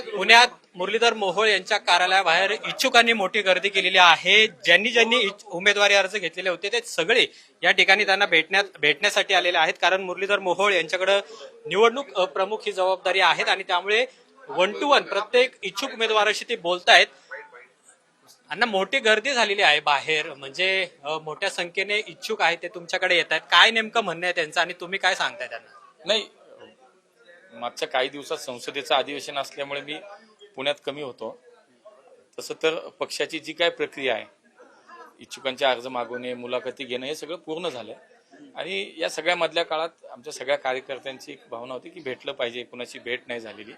पुण्यात मुरलीधर मोहोळ यांच्या कार्यालयाबाहेर इच्छुकांनी मोठी गर्दी केलेली आहे. ज्यांनी ज्यांनी उमेदवारी अर्ज घेतलेले होते ते सगळे या ठिकाणी त्यांना भेटण्यासाठी आलेले आहेत. कारण मुरलीधर मोहोळ यांच्याकडे निवडणूक प्रमुख ही जबाबदारी आहेत आणि त्यामुळे 1 to 1 प्रत्येक इच्छुक उमेदवाराशी ते बोलतायत. अण्णा, मोठी गर्दी झालेली आहे बाहेर, म्हणजे मोठ्या संख्येने इच्छुक आहेत ते तुमच्याकडे येत आहेत. काय नेमकं म्हणणं आहे त्यांचं आणि तुम्ही काय सांगताय त्यांना? नाही, मागच्या काही दिवसात संसदेचं अधिवेशन असल्यामुळे मी पुण्यात कमी होतो. तसं तर पक्षाची जी काय प्रक्रिया आहे, इच्छुकांचे अर्ज मागवणे, मुलाखती घेणं, हे सगळं पूर्ण झालंय. आणि या सगळ्या मधल्या काळात आमच्या सगळ्या कार्यकर्त्यांची एक भावना होती की भेटलं पाहिजे, कुणाची भेट नाही झालेली.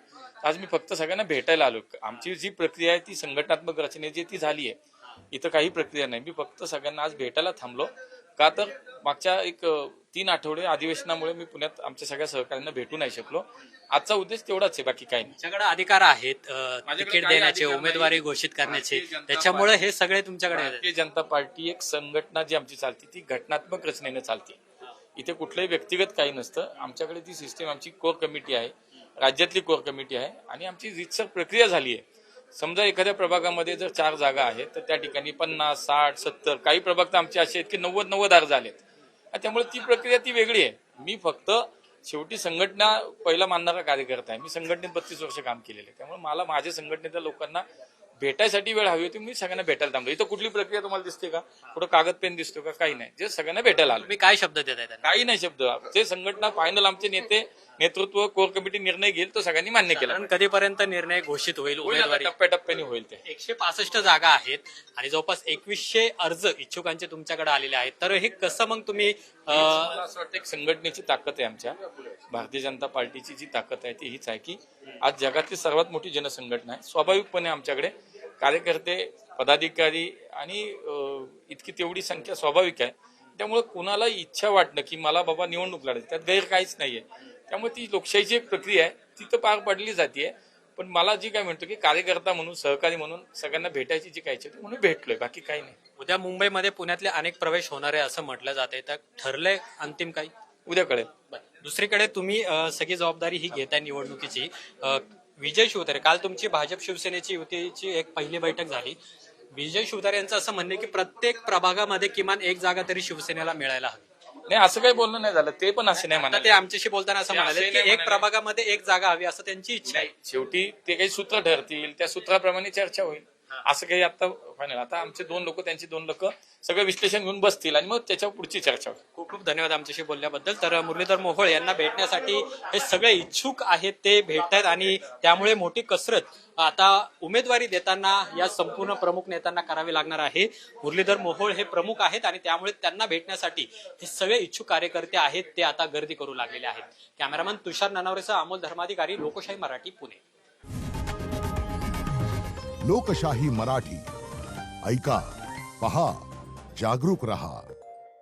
आज मी फक्त सगळ्यांना भेटायला आलो. आमची जी प्रक्रिया आहे ती संघटनात्मक रचनेची ती झाली आहे. इथं काही प्रक्रिया नाही. मी फक्त सगळ्यांना आज भेटायला थांबलो. का तर मागच्या 3 आठवडे अधिवेशनामुळे मी पुण्यात आमच्या सगळ्या सहकाऱ्यांना भेटू नाही शकलो. आजचा उद्देश तेवढाच आहे, बाकी काही नाही. तुमच्याकडे अधिकार आहेत तिकीट देण्याचे, उमेदवारी घोषित करण्याचे, त्याच्यामुळे हे सगळे तुमच्याकडे आहेत. भारतीय जनता पार्टी एक संघटना जी आमची चालते ती घटनात्मक रचनेने चालते. इथे कुठलंही व्यक्तिगत काही नसतं. आमच्याकडे ती सिस्टीम, आमची कोर कमिटी आहे, राज्यातली कोर कमिटी आहे आणि आमची रीतसर प्रक्रिया झाली आहे. समजा एखाद्या प्रभागामध्ये जर 4 जागा आहेत तर त्या ठिकाणी 50, 60, 70, काही प्रभाग तर आमचे असे आहेत की 90 अर्ज आलेत. त्यामुळे ती प्रक्रिया ती वेगळी आहे. मी फक्त शेवटी संघटना पहिला मानणारा कार्यकर्ता आहे. मी संघटनेत 32 वर्ष काम केलेलं आहे. त्यामुळे मला माझ्या संघटनेतल्या लोकांना भेटायसाठी वेळ हवी होती. मी सगळ्यांना भेटायला थांबलो. इथं कुठली प्रक्रिया तुम्हाला दिसते का? कुठं कागद पेन दिसतो का? काही नाही. जे सगळ्यांना भेटायला आलो. मी काय शब्द देत आहे? काही नाही शब्द. जे संघटना फायनल आमचे नेतृत्व कोर कमिटी निर्णय घेईल तो सगळ्यांनी मान्य केला. कारण कधीपर्यंत निर्णय घोषित होईल? उमेदवारी टप्प्याटप्प्याने होईल. ते 165 जागा आहेत आणि जवळपास 2100 अर्ज इच्छुकांचे तुमच्याकडे आलेले आहेत. तर हे कसं मग तुम्ही मला असं वाटतं एक संघटनेची ताकद आहे. आमच्या भारतीय जनता पार्टीची जी ताकद आहे ती हीच आहे की आज जगातली सर्वात मोठी जनसंघटना आहे. स्वाभाविकपणे आमच्याकडे कार्यकर्ते, पदाधिकारी आणि इतकी तेवढी संख्या स्वाभाविक आहे. त्यामुळे कुणाला इच्छा वाटणं की मला बाबा निवडणूक लढायची, त्यात गैर काहीच नाहीये. त्यामुळे ती लोकशाहीची एक प्रक्रिया आहे, ती तर पार पडली जाते. पण मला जी काय म्हणतो की कार्यकर्ता म्हणून, सहकारी म्हणून सगळ्यांना भेटायची जी काय इच्छा होती म्हणून भेटलोय, बाकी काही नाही. उद्या मुंबईमध्ये पुण्यातले अनेक प्रवेश होणार आहे असं म्हटलं जाते, तर ठरलंय अंतिम काही? उद्या कळेल. दुसरीकडे तुम्ही सगळी जबाबदारी ही घेताय निवडणुकीची. विजय शिवतारे, काल तुमची भाजप शिवसेनेची युतीची एक पहिली बैठक झाली. विजय शिवतारे यांचं असं म्हणणं की प्रत्येक प्रभागामध्ये किमान 1 जागा तरी शिवसेनेला मिळायला हवी. नाही, असं काही बोलणं नाही झालं. ते पण असं नाही म्हणाले. ते आमच्याशी बोलताना असं म्हणाले की 1 प्रभागामध्ये 1 जागा हवी असं त्यांची इच्छा आहे. शेवटी ते काही सूत्र ठरतील, त्या सूत्राप्रमाणे चर्चा होईल. असं काही आता फायनल. आता आमचे 2 लोक, त्यांची 2 लोक सगळं विश्लेषण घेऊन बसतील आणि मग त्याच्यावर पुढची चर्चा होईल. खूप खूप धन्यवाद आमच्याशी बोलल्याबद्दल. तर मुरलीधर मोहोळ यांना भेटण्यासाठी हे सगळे इच्छुक आहेत ते भेटत आहेत आणि त्यामुळे मोठी कसरत आता उमेदवारी देताना या संपूर्ण प्रमुख नेत्यांना करावी लागणार आहे. मुरलीधर मोहोळ हे प्रमुख आहेत आणि त्यामुळे त्यांना भेटण्यासाठी हे सगळे इच्छुक कार्यकर्ते आहेत ते आता गर्दी करू लागलेले आहेत. कॅमेरामन तुषार ननावरेसह अमोल धर्माधिकारी, लोकशाही मराठी, पुणे. लोकशाही मराठी, ऐका, पहा, जागरूक रहा.